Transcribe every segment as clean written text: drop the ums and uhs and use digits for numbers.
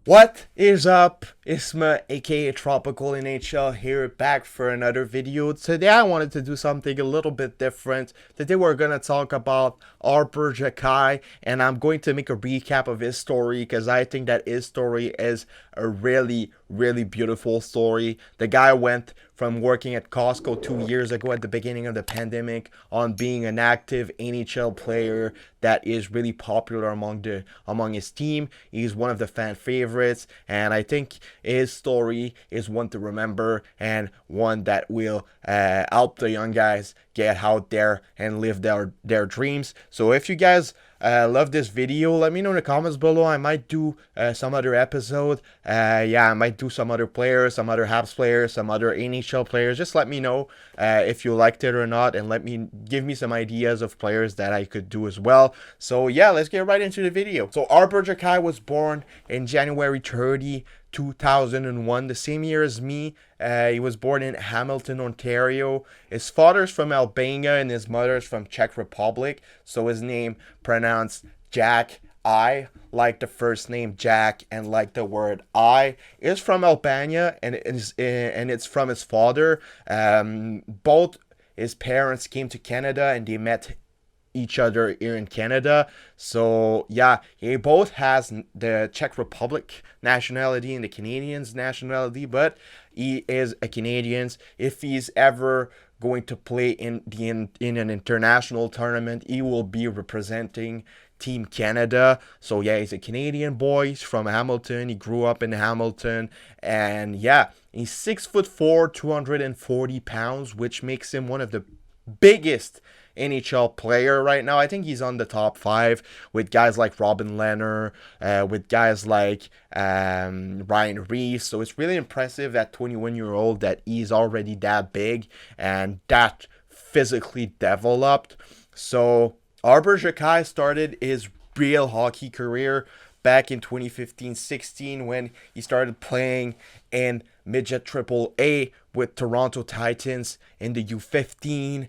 What is up? Isma, aka Tropical NHL, here back for another video. Today I wanted to do something a little bit different. Today we're gonna talk about Arber Xhekaj, and I'm going to make a recap of his story because I think that his story is a really beautiful story. The guy went from working at Costco 2 years ago at the beginning of the pandemic on being an active NHL player that is really popular among his team. He's one of the fan favorites, and I think his story is one to remember and one that will help the young guys get out there and live their dreams. So if you guys love this video, let me know in the comments below. I might do some other episode. I might do some other players, some other habs players, some other NHL players. Just let me know if you liked it or not, and give me some ideas of players that I could do as well. So yeah, let's get right into the video. So Arber Xhekaj was born in January 30, 2001, the same year as me. He was born in Hamilton, Ontario. His father's from Albania and his mother's from Czech Republic. So his name pronounced Jack. I like the first name Jack and like the word I is from Albania, and it's from his father. Both his parents came to Canada and they met each other here in Canada. So yeah, he both has the Czech Republic nationality and the Canadian's nationality, but he is a Canadian. If he's ever going to play in an international tournament, he will be representing Team Canada. So yeah, he's a Canadian boy. He's from Hamilton. He grew up in Hamilton, and yeah, he's 6'4", 240 pounds, which makes him one of the biggest NHL player right now. I think he's on the top 5 with guys like Robin Lehner, with guys like Ryan Reeves. So it's really impressive that 21-year-old that he's already that big and that physically developed. So Arber Xhekaj started his real hockey career back in 2015-16 when he started playing in midget AAA with Toronto Titans in the U15.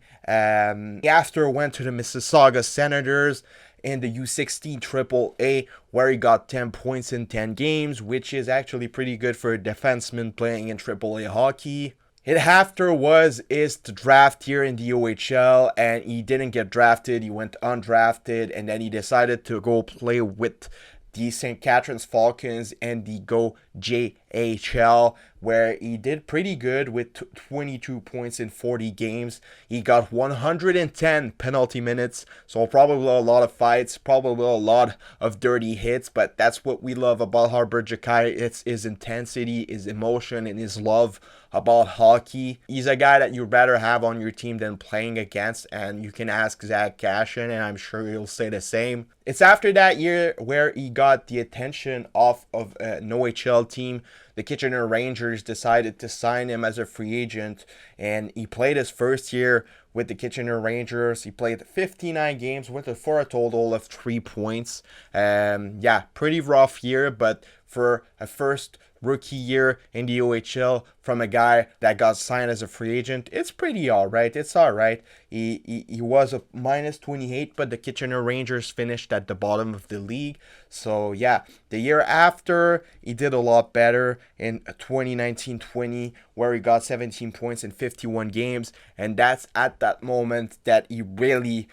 He after went to the Mississauga Senators in the U16 AAA, where he got 10 points in 10 games, which is actually pretty good for a defenseman playing in AAA hockey. It after was his draft here in the OHL, and he didn't get drafted. He went undrafted, and then he decided to go play with the St. Catharines Falcons and the Go JHL, where he did pretty good with 22 points in 40 games. He got 110 penalty minutes, so probably a lot of fights, probably a lot of dirty hits, but that's what we love about Arber Xhekaj. It's his intensity, his emotion, and his love about hockey. He's a guy that you'd rather have on your team than playing against, and you can ask Zach Cashin, and I'm sure he'll say the same. It's after that year where he got the attention of an OHL team. The Kitchener Rangers decided to sign him as a free agent, and he played his first year with the Kitchener Rangers. He played 59 games for a total of 3 points. Yeah, pretty rough year, but for a first rookie year in the OHL from a guy that got signed as a free agent, it's pretty alright. It's alright. He was a minus 28, but the Kitchener Rangers finished at the bottom of the league. So yeah, the year after, he did a lot better in 2019-20, where he got 17 points in 51 games, and that's at that moment that he really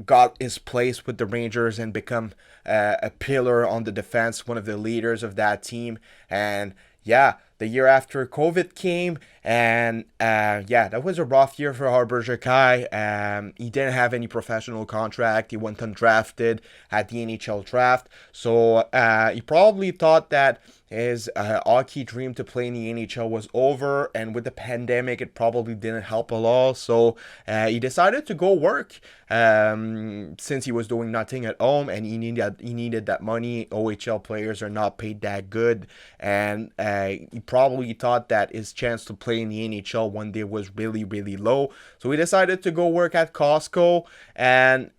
got his place with the Rangers and become a pillar on the defense, one of the leaders of that team. And yeah, the year after COVID came, and yeah, that was a rough year for Arber Xhekaj. He didn't have any professional contract. He went undrafted at the NHL draft, so he probably thought that his hockey dream to play in the NHL was over, and with the pandemic, it probably didn't help a lot. So he decided to go work since he was doing nothing at home, and he needed that money. OHL players are not paid that good, and he probably thought that his chance to play in the NHL one day was really low. So he decided to go work at Costco, and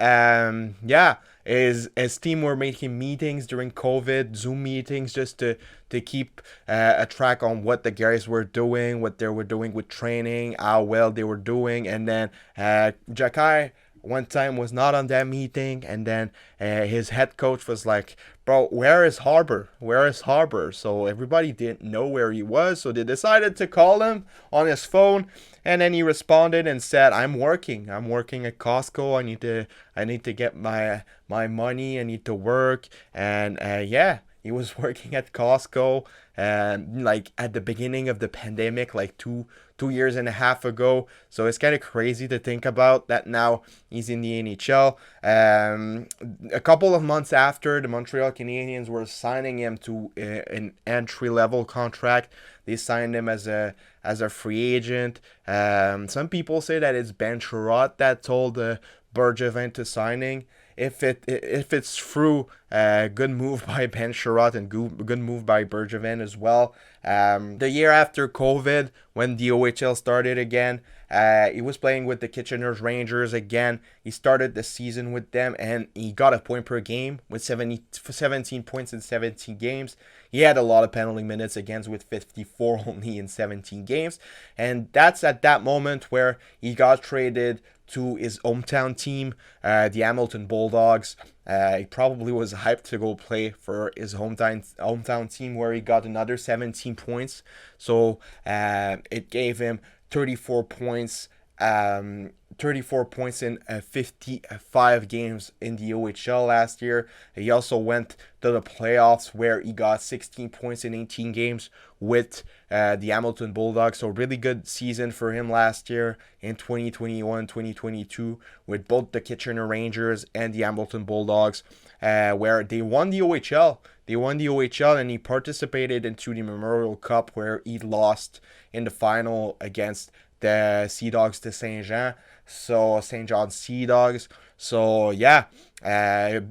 yeah, his team were making meetings during COVID, Zoom meetings, just to keep a track on what the guys were doing, what they were doing with training, how well they were doing. And then Xhekaj one time was not on that meeting, and then his head coach was like, bro, where is Arber? Where is Arber? So everybody didn't know where he was, so they decided to call him on his phone, and then he responded and said, I'm working at Costco. I need to get my money. I need to work. And yeah, he was working at Costco, like at the beginning of the pandemic, like two years and a half ago. So it's kind of crazy to think about that now he's in the NHL. A couple of months after the Montreal Canadiens were signing him to an entry level contract, they signed him as a free agent. Some people say that it's Ben Chirot that told Bergevin to signing. If it's true, good move by Ben Chirot and good move by Bergevin as well. The year after COVID, when the OHL started again, he was playing with the Kitchener's Rangers again. He started the season with them, and he got a point per game with 17 points in 17 games. He had a lot of penalty minutes against, with 54 only in 17 games. And that's at that moment where he got traded to his hometown team, the Hamilton Bulldogs. He probably was hyped to go play for his hometown team, where he got another 17 points. So it gave him 34 points. 34 points in 55 games in the OHL last year. He also went to the playoffs, where he got 16 points in 18 games with the Hamilton Bulldogs. So really good season for him last year in 2021-2022 with both the Kitchener Rangers and the Hamilton Bulldogs, where they won the OHL. They won the OHL, and he participated into the Memorial Cup, where he lost in the final against the Sea Dogs de Saint Jean. So St. John's Sea Dogs. So yeah, a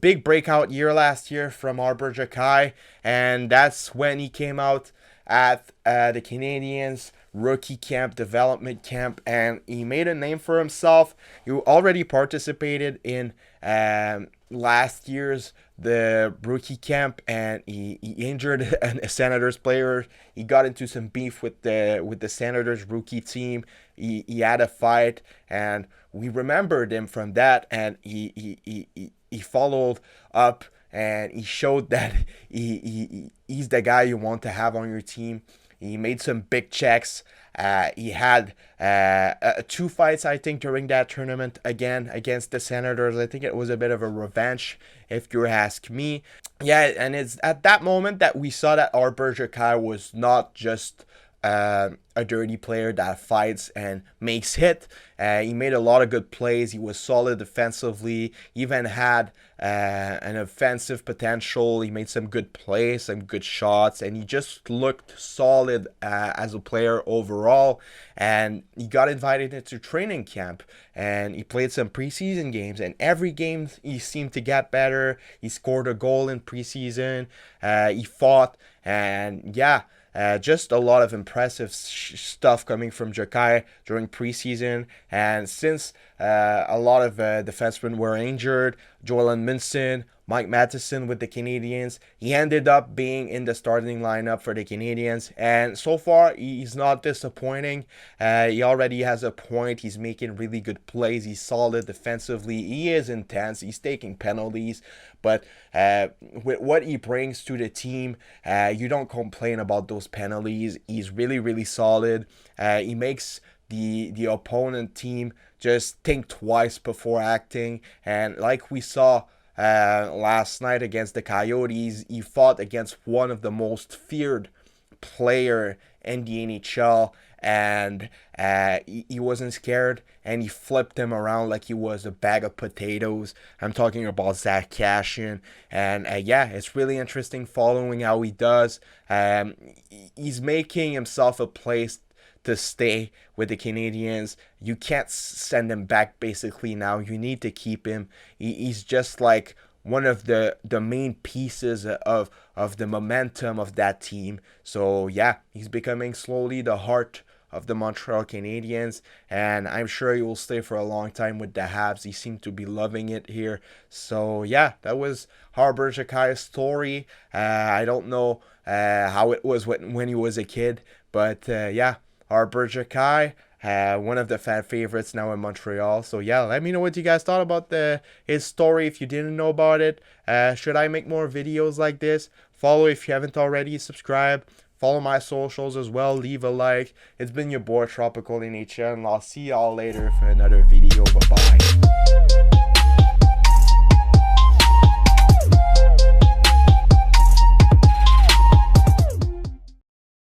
big breakout year last year from Arber Xhekaj, and that's when he came out at the Canadiens rookie camp, development camp, and he made a name for himself. He already participated in last year's the rookie camp, and he injured a Senators player. He got into some beef with the Senators rookie team. He had a fight, and we remembered him from that, and he followed up, and he showed that he's the guy you want to have on your team. He made some big checks. He had two fights, I think, during that tournament, again against the Senators. I think it was a bit of a revenge, if you ask me. Yeah, and it's at that moment that we saw that Arber Xhekaj was not just a dirty player that fights and makes hit. He made a lot of good plays. He was solid defensively. He even had an offensive potential. He made some good plays, some good shots, and he just looked solid as a player overall. And he got invited into training camp, and he played some preseason games, and every game he seemed to get better. He scored a goal in preseason. He fought, and yeah, just a lot of impressive stuff coming from Xhekaj during preseason. And since a lot of defensemen were injured, Joel Edmundson, Mike Matheson with the Canadiens, he ended up being in the starting lineup for the Canadiens. And so far, he's not disappointing. He already has a point. He's making really good plays. He's solid defensively. He is intense. He's taking penalties. But with what he brings to the team, you don't complain about those penalties. He's really, really solid. He makes the opponent team just think twice before acting. And like we saw last night against the Coyotes, he fought against one of the most feared player in the NHL, and he wasn't scared, and he flipped him around like he was a bag of potatoes. I'm talking about Zach Cashin, and yeah, it's really interesting following how he does. He's making himself a place to stay with the Canadiens. You can't send him back basically now. You need to keep him. He's just like one of the main pieces of the momentum of that team. So yeah, he's becoming slowly the heart of the Montreal Canadiens, and I'm sure he will stay for a long time with the Habs. He seemed to be loving it here. So yeah, that was Arber Xhekaj's story. I don't know how it was when he was a kid, but yeah, Arber Xhekaj, one of the fan favorites now in Montreal. So yeah, let me know what you guys thought about his story if you didn't know about it. Should I make more videos like this? Follow if you haven't already. Subscribe. Follow my socials as well. Leave a like. It's been your boy Tropicalnhl, and I'll see y'all later for another video. Bye bye.